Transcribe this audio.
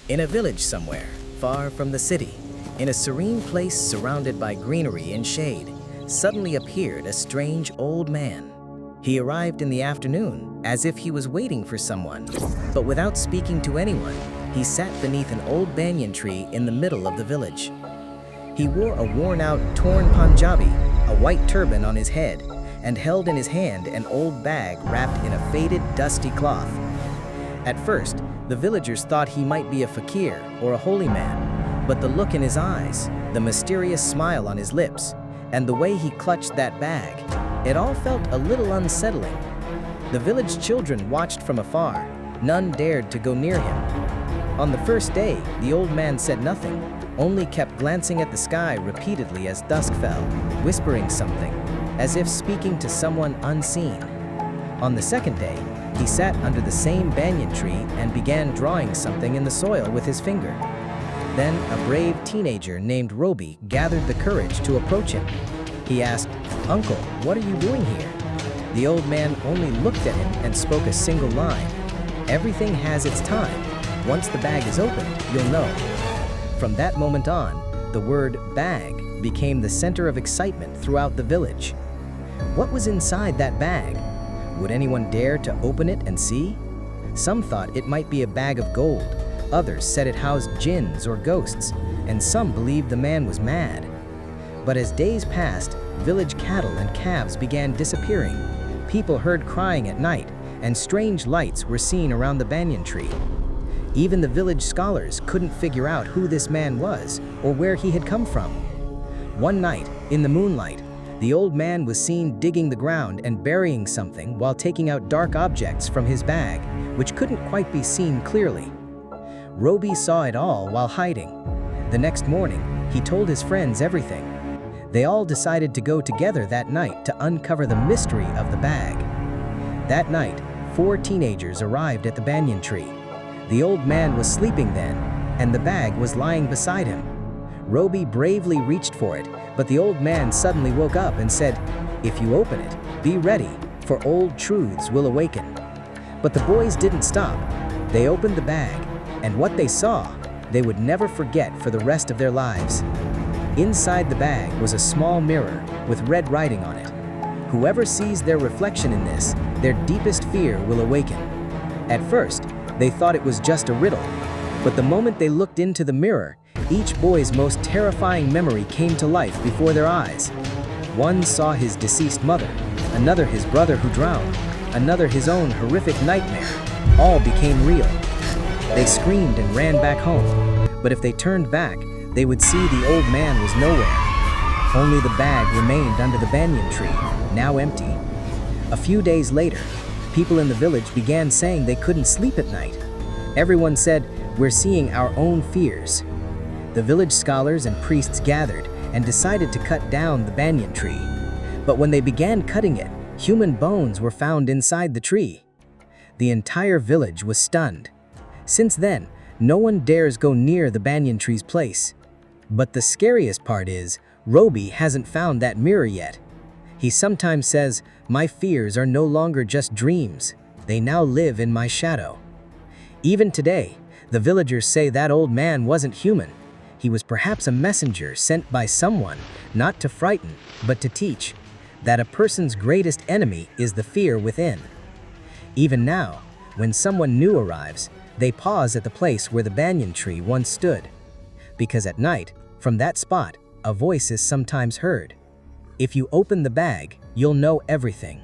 In a village somewhere, far from the city, in a serene place surrounded by greenery and shade, suddenly appeared a strange old man. He arrived in the afternoon, as if he was waiting for someone, but without speaking to anyone, he sat beneath an old banyan tree in the middle of the village. He wore a worn-out, torn Punjabi, a white turban on his head, and held in his hand an old bag wrapped in a faded, dusty cloth. At first, the villagers thought he might be a fakir or a holy man, but the look in his eyes, the mysterious smile on his lips, and the way he clutched that bag, it all felt a little unsettling. The village children watched from afar. None dared to go near him. On the first day, the old man said nothing, only kept glancing at the sky repeatedly as dusk fell, whispering something, as if speaking to someone unseen. On the second day, he sat under the same banyan tree and began drawing something in the soil with his finger. Then a brave teenager named Roby gathered the courage to approach him. He asked, "Uncle, what are you doing here?" The old man only looked at him and spoke a single line. "Everything has its time. Once the bag is opened, you'll know." From that moment on, the word bag became the center of excitement throughout the village. What was inside that bag? Would anyone dare to open it and see? Some thought it might be a bag of gold, others said it housed jinns or ghosts, and some believed the man was mad. But as days passed, village cattle and calves began disappearing. People heard crying at night, and strange lights were seen around the banyan tree. Even the village scholars couldn't figure out who this man was or where he had come from. One night, in the moonlight, the old man was seen digging the ground and burying something while taking out dark objects from his bag, which couldn't quite be seen clearly. Roby saw it all while hiding. The next morning, he told his friends everything. They all decided to go together that night to uncover the mystery of the bag. That night, 4 teenagers arrived at the banyan tree. The old man was sleeping then, and the bag was lying beside him. Roby bravely reached for it, but the old man suddenly woke up and said, "If you open it, be ready, for old truths will awaken." But the boys didn't stop. They opened the bag, and what they saw, they would never forget for the rest of their lives. Inside the bag was a small mirror with red writing on it. Whoever sees their reflection in this, their deepest fear will awaken. At first, they thought it was just a riddle, but the moment they looked into the mirror, each boy's most terrifying memory came to life before their eyes. One saw his deceased mother, another his brother who drowned, another his own horrific nightmare. All became real. They screamed and ran back home, but if they turned back, they would see the old man was nowhere. Only the bag remained under the banyan tree, now empty. A few days later, people in the village began saying they couldn't sleep at night. Everyone said, "We're seeing our own fears." The village scholars and priests gathered and decided to cut down the banyan tree. But when they began cutting it, human bones were found inside the tree. The entire village was stunned. Since then, no one dares go near the banyan tree's place. But the scariest part is, Roby hasn't found that mirror yet. He sometimes says, "My fears are no longer just dreams. They now live in my shadow." Even today, the villagers say that old man wasn't human. He was perhaps a messenger sent by someone, not to frighten, but to teach, that a person's greatest enemy is the fear within. Even now, when someone new arrives, they pause at the place where the banyan tree once stood. Because at night, from that spot, a voice is sometimes heard. If you open the bag, you'll know everything.